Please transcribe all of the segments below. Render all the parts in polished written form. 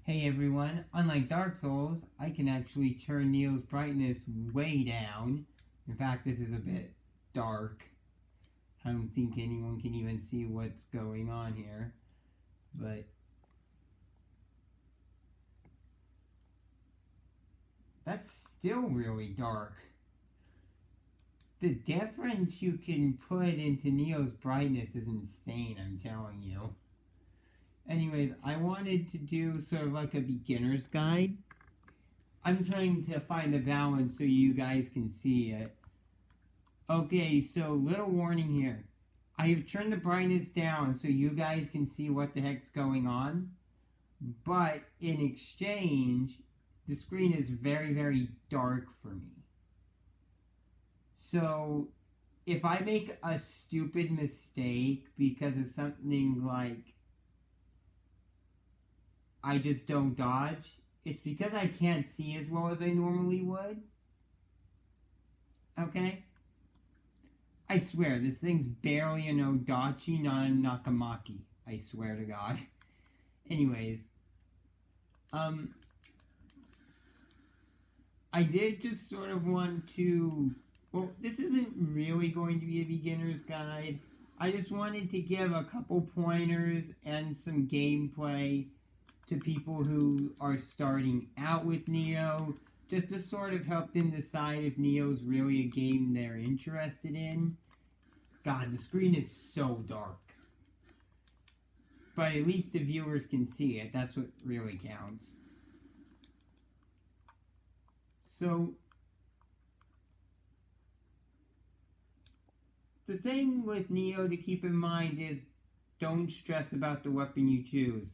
Hey everyone, unlike Dark Souls, I can actually turn Nioh's brightness way down. In fact, this is a bit dark. I don't think anyone can even see what's going on here. But that's still really dark. The difference you can put into Nioh's brightness is insane, I'm telling you. Anyways, I wanted to do sort of like a beginner's guide. I'm trying to find a balance so you guys can see it. Okay, so little warning here. I have turned the brightness down so you guys can see what the heck's going on. But in exchange, the screen is very, very dark for me. So if I make a stupid mistake because of something like I just don't dodge, it's because I can't see as well as I normally would. Okay? I swear, this thing's barely an Odachi, not a Nakamaki. I swear to God. Anyways, I did just sort of want to... Well, this isn't really going to be a beginner's guide. I just wanted to give a couple pointers and some gameplay to people who are starting out with Nioh, just to sort of help them decide if Nioh's really a game they're interested in. God, the screen is so dark. But at least the viewers can see it. That's what really counts. So, the thing with Nioh to keep in mind is don't stress about the weapon you choose.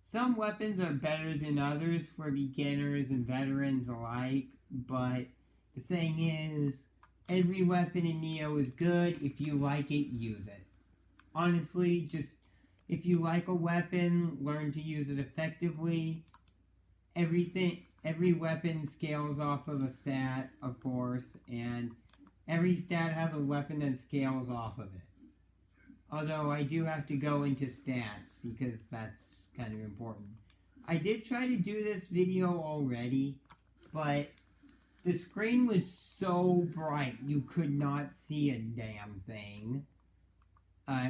Some weapons are better than others for beginners and veterans alike, but the thing is, every weapon in Nioh is good. If you like it, use it. Honestly, just if you like a weapon, learn to use it effectively. Every weapon scales off of a stat, of course, and every stat has a weapon that scales off of it. Although I do have to go into stats because that's kind of important. I did try to do this video already, but the screen was so bright you could not see a damn thing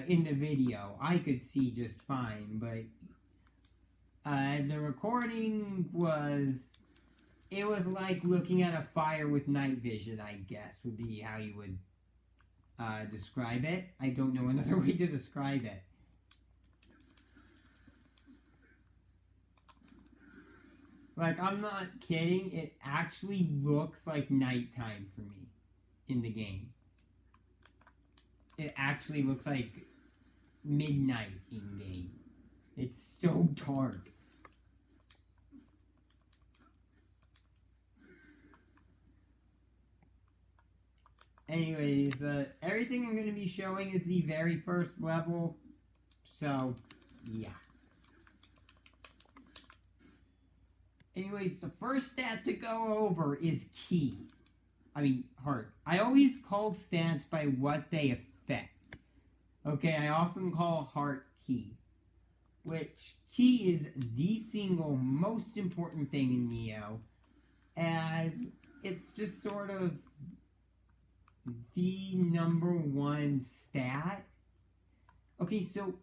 in the video. I could see just fine, but the recording was... It was like looking at a fire with night vision, I guess, would be how you would describe it. I don't know another way to describe it. Like, I'm not kidding. It actually looks like nighttime for me in the game. It actually looks like midnight in game. It's so dark. Anyways, everything I'm going to be showing is the very first level. So, yeah. Anyways, the first stat to go over is ki. I mean, heart. I always call stats by what they affect. Okay, I often call heart ki. Which, ki is the single most important thing in Nioh. As it's just sort of the number one stat. Okay, so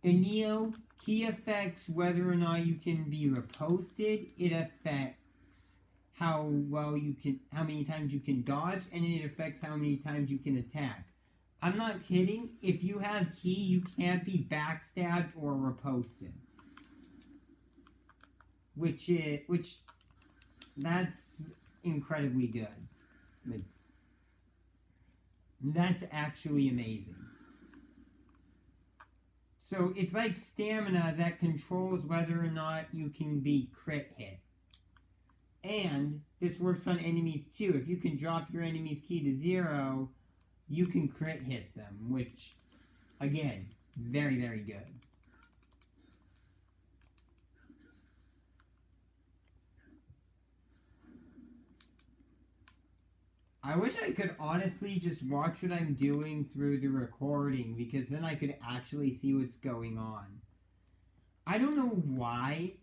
in Nioh, ki affects whether or not you can be riposted. It affects how many times you can dodge, and it affects how many times you can attack. I'm not kidding. If you have ki, you can't be backstabbed or riposted. Which that's incredibly good. Like, that's actually amazing. So it's like stamina that controls whether or not you can be crit hit. And this works on enemies too. If you can drop your enemy's ki to 0, you can crit hit them, which, again, very, very good. I wish I could honestly just watch what I'm doing through the recording, because then I could actually see what's going on. I don't know why,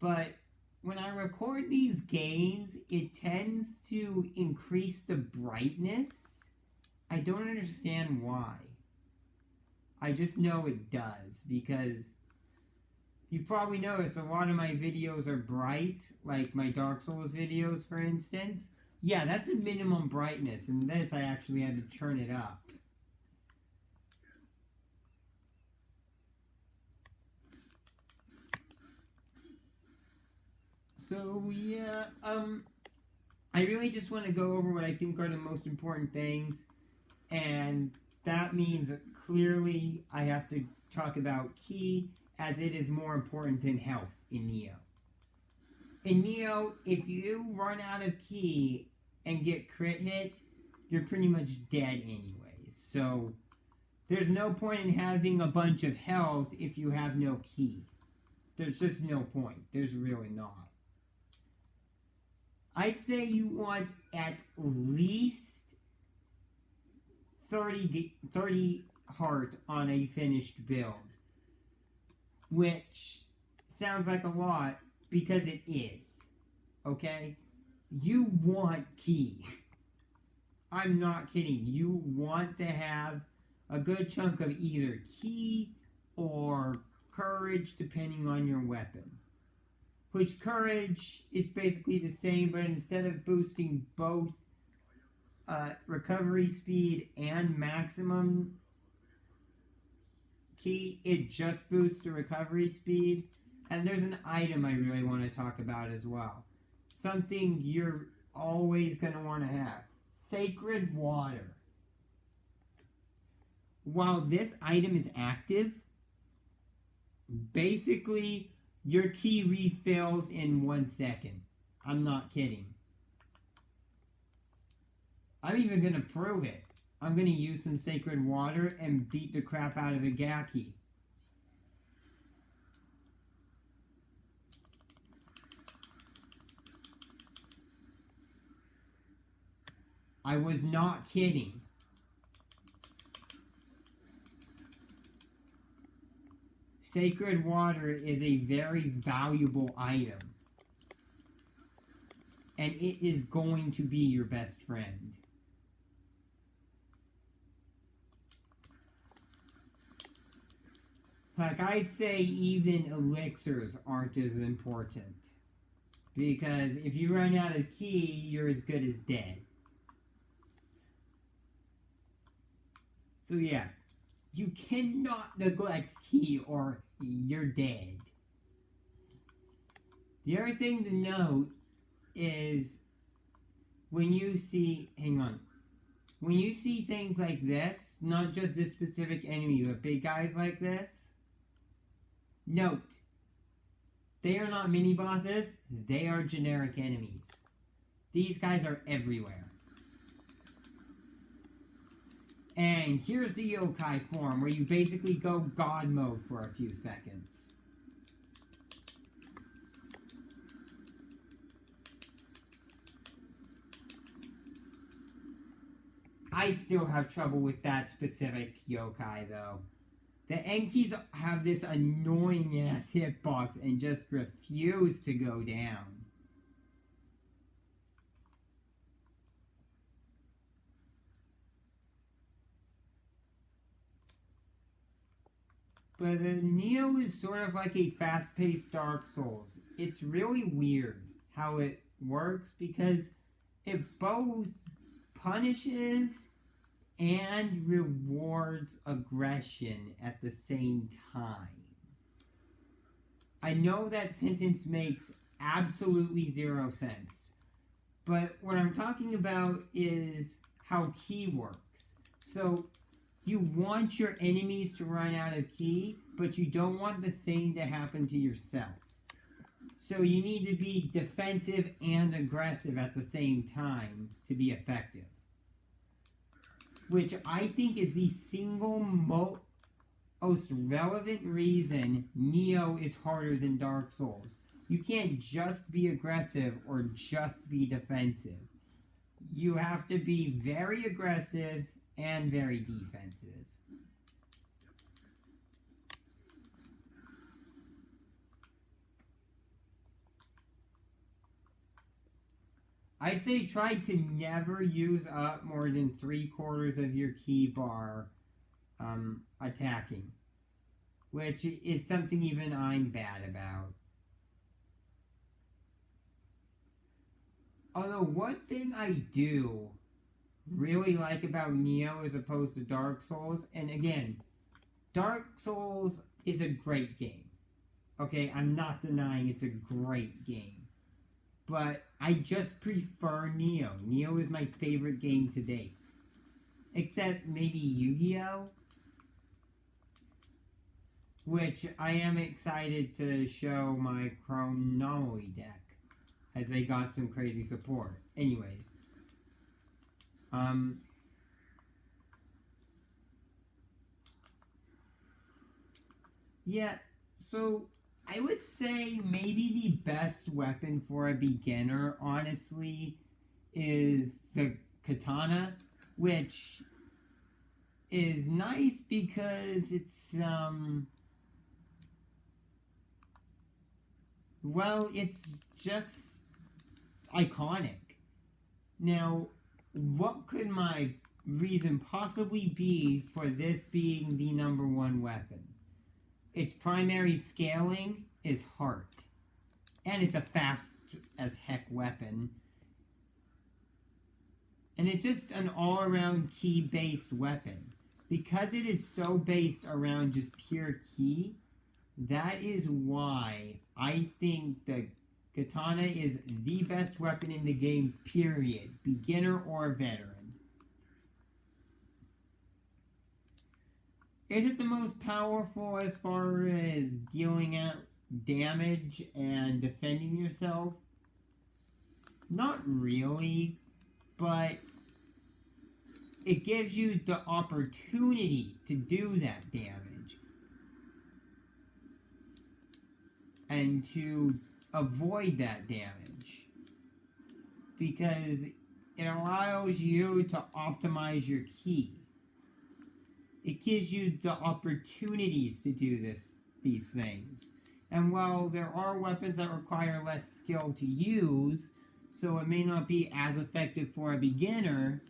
but when I record these games, it tends to increase the brightness. I don't understand why. I just know it does, because you probably noticed a lot of my videos are bright, like my Dark Souls videos, for instance. Yeah, that's a minimum brightness, and this I actually had to turn it up. So, yeah, I really just want to go over what I think are the most important things, and that means clearly I have to talk about ki, as it is more important than health in Nioh. In Nioh, if you run out of ki and get crit hit, you're pretty much dead anyways. So there's no point in having a bunch of health if you have no ki. There's just no point. There's really not. I'd say you want at least 30 heart on a finished build, which sounds like a lot because it is. Okay? You want ki. I'm not kidding. You want to have a good chunk of either ki or courage, depending on your weapon. Which courage is basically the same, but instead of boosting both recovery speed and maximum ki, it just boosts the recovery speed. And there's an item I really want to talk about as well. Something you're always going to want to have. Sacred Water. While this item is active, basically your ki refills in 1 second. I'm not kidding. I'm even going to prove it. I'm going to use some Sacred Water and beat the crap out of a Gaki. I was not kidding. Sacred Water is a very valuable item. And it is going to be your best friend. Like, I'd say even elixirs aren't as important. Because if you run out of ki, you're as good as dead. So yeah, you cannot neglect ki or you're dead. The other thing to note is when you see, when you see things like this, not just this specific enemy, but big guys like this, note, they are not mini bosses, they are generic enemies. These guys are everywhere. And here's the yokai form, where you basically go god mode for a few seconds. I still have trouble with that specific yokai, though. The Enkis have this annoying-ass hitbox and just refuse to go down. But Nioh is sort of like a fast-paced Dark Souls. It's really weird how it works because it both punishes and rewards aggression at the same time. I know that sentence makes absolutely zero sense, but what I'm talking about is how ki works. So you want your enemies to run out of ki, but you don't want the same to happen to yourself. So you need to be defensive and aggressive at the same time to be effective. Which I think is the single most relevant reason Nioh is harder than Dark Souls. You can't just be aggressive or just be defensive. You have to be very aggressive and very defensive. I'd say try to never use up more than 3/4 of your key bar attacking, which is something even I'm bad about. Although one thing I do really like about Nioh as opposed to Dark Souls, and again, Dark Souls is a great game. Okay, I'm not denying it's a great game. But I just prefer Nioh. Nioh is my favorite game to date. Except maybe Yu-Gi-Oh! Which I am excited to show my Chronomaly deck, as they got some crazy support. Anyways. Yeah, so I would say maybe the best weapon for a beginner, honestly, is the katana, which is nice because it's, well, it's just iconic. Now, what could my reason possibly be for this being the #1 weapon? Its primary scaling is heart. And it's a fast as heck weapon. And it's just an all-around key-based weapon. Because it is so based around just pure key, that is why I think the katana is the best weapon in the game, period. Beginner or veteran. Is it the most powerful as far as dealing out damage and defending yourself? Not really, but it gives you the opportunity to do that damage. And to avoid that damage. Because it allows you to optimize your key. It gives you the opportunities to do these things. And while there are weapons that require less skill to use, so it may not be as effective for a beginner,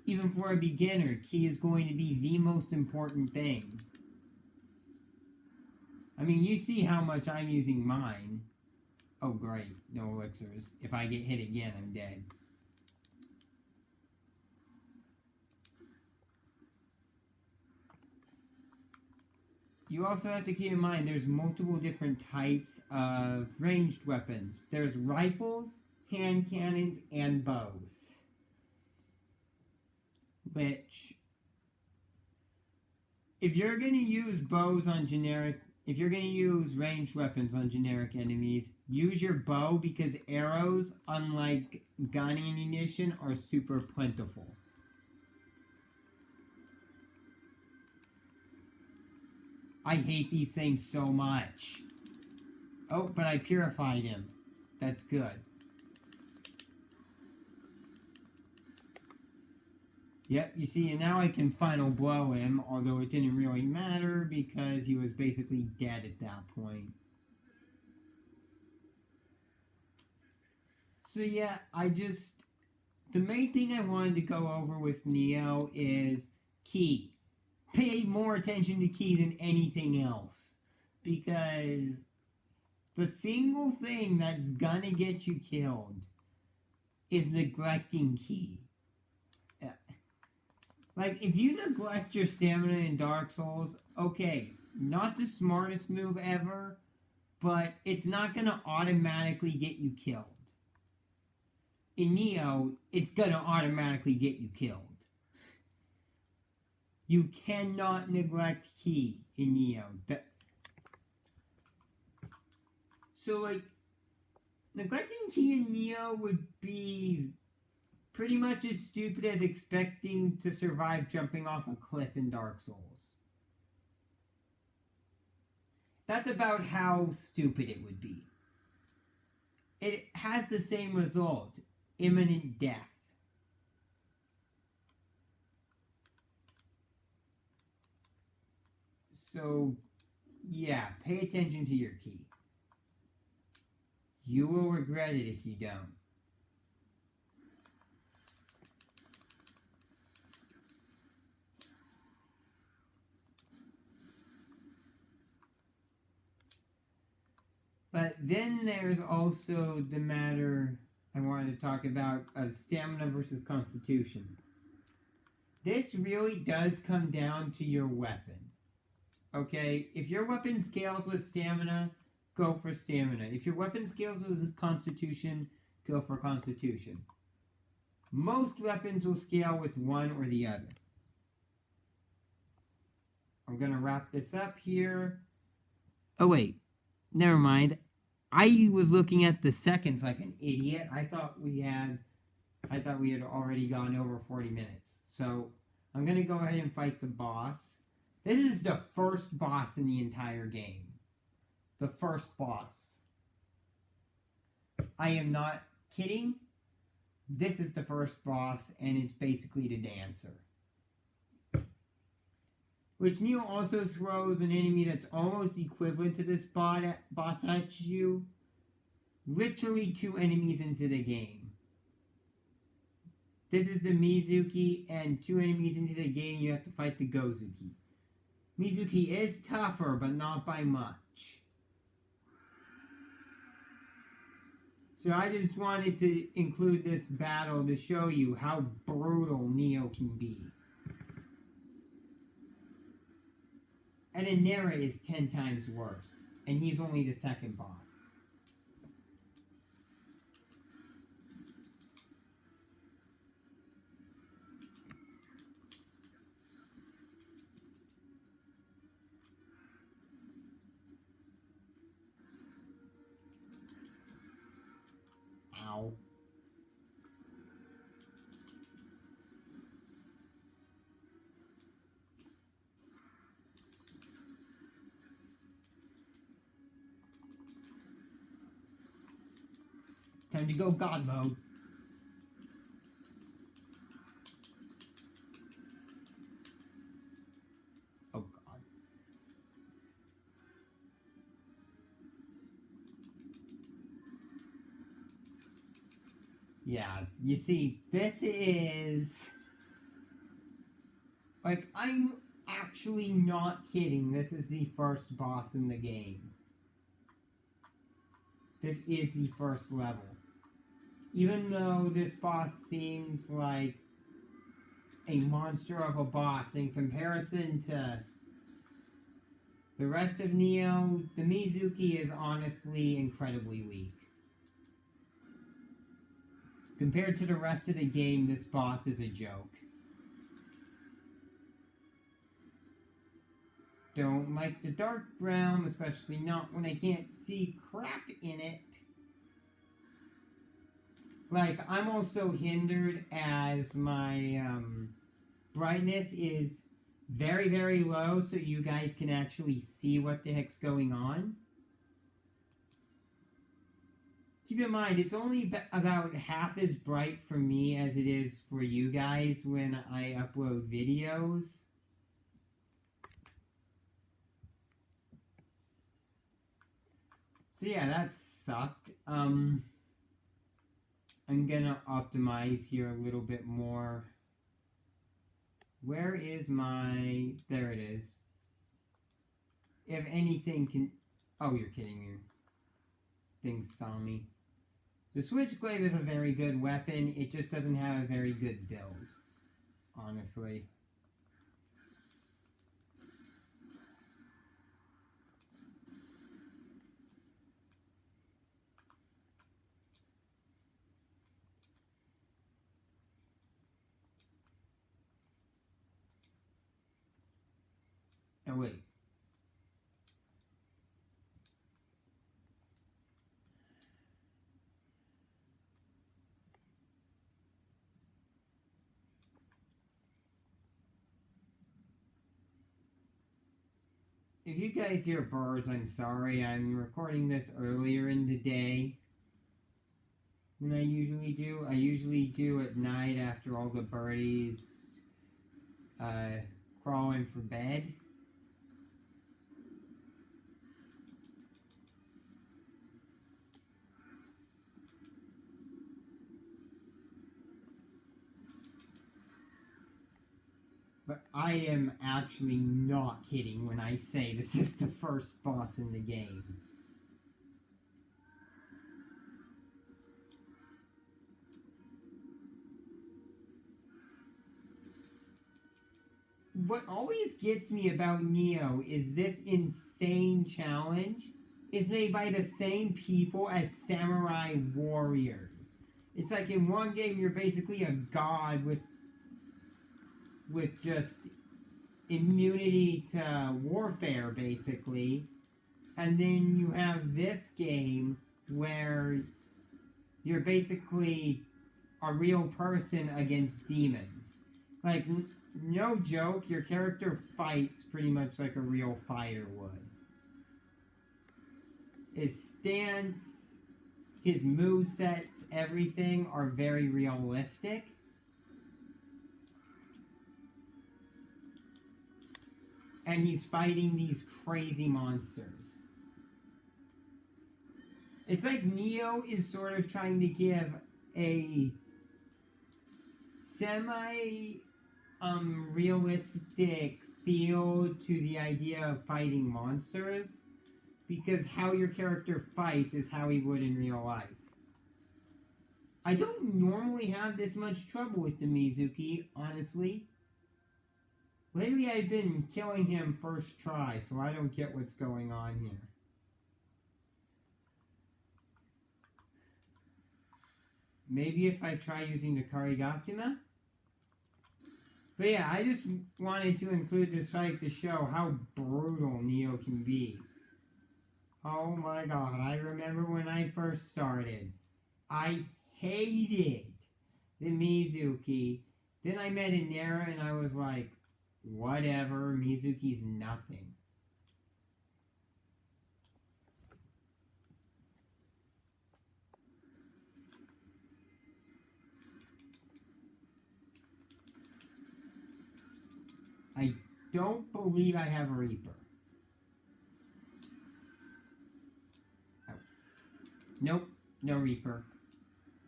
even for a beginner, key is going to be the most important thing. I mean, you see how much I'm using mine. Oh, great. No elixirs. If I get hit again, I'm dead. You also have to keep in mind there's multiple different types of ranged weapons. There's rifles, hand cannons, and bows. Which, if you're going to use bows on generic, if you're going to use ranged weapons on generic enemies, use your bow because arrows, unlike gun ammunition, are super plentiful. I hate these things so much. Oh, but I purified him. That's good. Yep, you see, and now I can final blow him, although it didn't really matter because he was basically dead at that point. So yeah, the main thing I wanted to go over with Nioh is key. Pay more attention to key than anything else. Because the single thing that's gonna get you killed is neglecting key. Like, if you neglect your stamina in Dark Souls, okay, not the smartest move ever, but it's not gonna automatically get you killed. In Nioh, it's gonna automatically get you killed. You cannot neglect key in Nioh. So, like, neglecting key in Nioh would be pretty much as stupid as expecting to survive jumping off a cliff in Dark Souls. That's about how stupid it would be. It has the same result. Imminent death. So, yeah, pay attention to your key. You will regret it if you don't. then there's also the matter I wanted to talk about of stamina versus constitution. This really does come down to your weapon. Okay, if your weapon scales with stamina, go for stamina. If your weapon scales with constitution, go for constitution. Most weapons will scale with one or the other. I'm going to wrap this up here. Oh, wait. Never mind. I was looking at the seconds like an idiot. I thought we had already gone over 40 minutes. So I'm going to go ahead and fight the boss. This is the first boss in the entire game. The first boss. I am not kidding. This is the first boss, and it's basically the dancer. Which Nioh also throws an enemy that's almost equivalent to this boss at you. Literally 2 enemies into the game. This is the Mizuki, and 2 enemies into the game you have to fight the Gozuki. Mizuki is tougher, but not by much. So I just wanted to include this battle to show you how brutal Nioh can be. And Inera is 10 times worse, and he's only the second boss. Ow. Time to go God mode. Oh God. Yeah, you see, this is... Like, I'm actually not kidding. This is the first boss in the game. This is the first level. Even though this boss seems like a monster of a boss in comparison to the rest of Nioh, the Mizuki is honestly incredibly weak. Compared to the rest of the game, this boss is a joke. Don't like the dark brown, especially not when I can't see crap in it. Like, I'm also hindered as my brightness is very, very low, so you guys can actually see what the heck's going on. Keep in mind, it's only about half as bright for me as it is for you guys when I upload videos. So yeah, that sucked. I'm gonna optimize here a little bit more. Where is my... There it is. If anything can... Oh, you're kidding me. Things saw me. The Switchblade is a very good weapon. It just doesn't have a very good build. Honestly. Oh, wait. If you guys hear birds, I'm sorry. I'm recording this earlier in the day than I usually do. I usually do at night after all the birdies crawl in for bed. But I am actually not kidding when I say this is the first boss in the game. what always gets me about Nioh is this insane challenge is made by the same people as samurai warriors. It's like in one game you're basically a god with just immunity to warfare, basically. And then you have this game where you're basically a real person against demons. Like, no joke, your character fights pretty much like a real fighter would. His stance, his movesets, everything are very realistic. And he's fighting these crazy monsters. It's like Nioh is sort of trying to give a realistic feel to the idea of fighting monsters, because how your character fights is how he would in real life. I don't normally have this much trouble with the Mizuki, honestly. Lately I've been killing him first try, so I don't get what's going on here. Maybe if I try using the Karigasima? But yeah, I just wanted to include this fight to show how brutal Nioh can be. Oh my god, I remember when I first started. I hated the Mizuki. Then I met Inera and I was like, whatever, Mizuki's nothing. I don't believe I have a Reaper. Oh. Nope, no Reaper.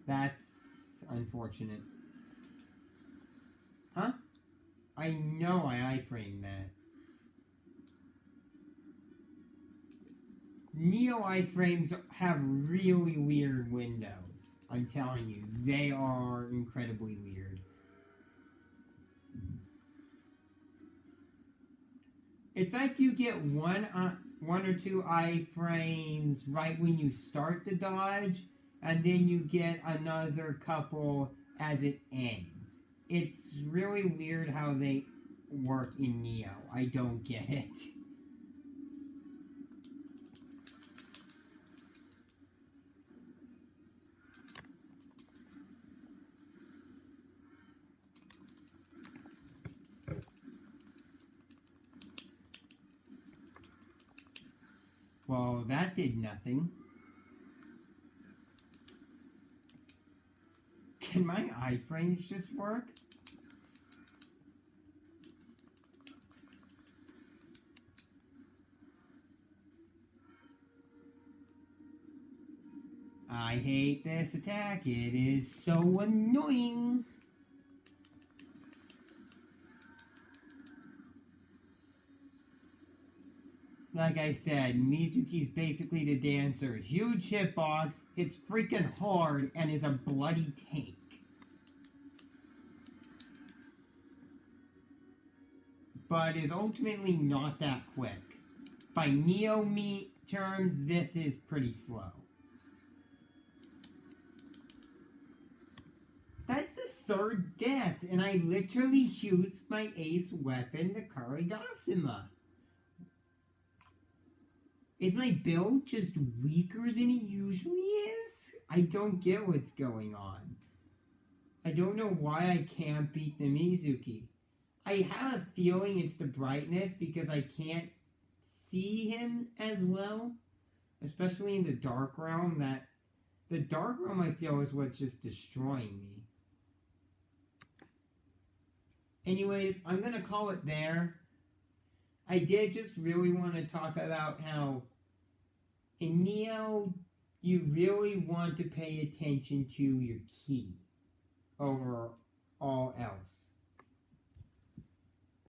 That's unfortunate. Huh? I know I iframed that. Nioh iframes have really weird windows. I'm telling you, they are incredibly weird. It's like you get one or two iframes right when you start the dodge, and then you get another couple as it ends. It's really weird how they work in Nioh. I don't get it. Well, that did nothing. Can my iframes just work? I hate this attack. It is so annoying. Like I said, Mizuki's basically the dancer. Huge hitbox, hits freaking hard, and is a bloody tank. But is ultimately not that quick. By Nioh terms, this is pretty slow. That's the third death, and I literally used my ace weapon, the Karigasima. Is my build just weaker than it usually is? I don't get what's going on. I don't know why I can't beat the Mizuki. I have a feeling it's the brightness because I can't see him as well. Especially in the Dark Realm. The Dark Realm, I feel, is what's just destroying me. Anyways, I'm going to call it there. I did just really want to talk about how in Nioh, you really want to pay attention to your ki over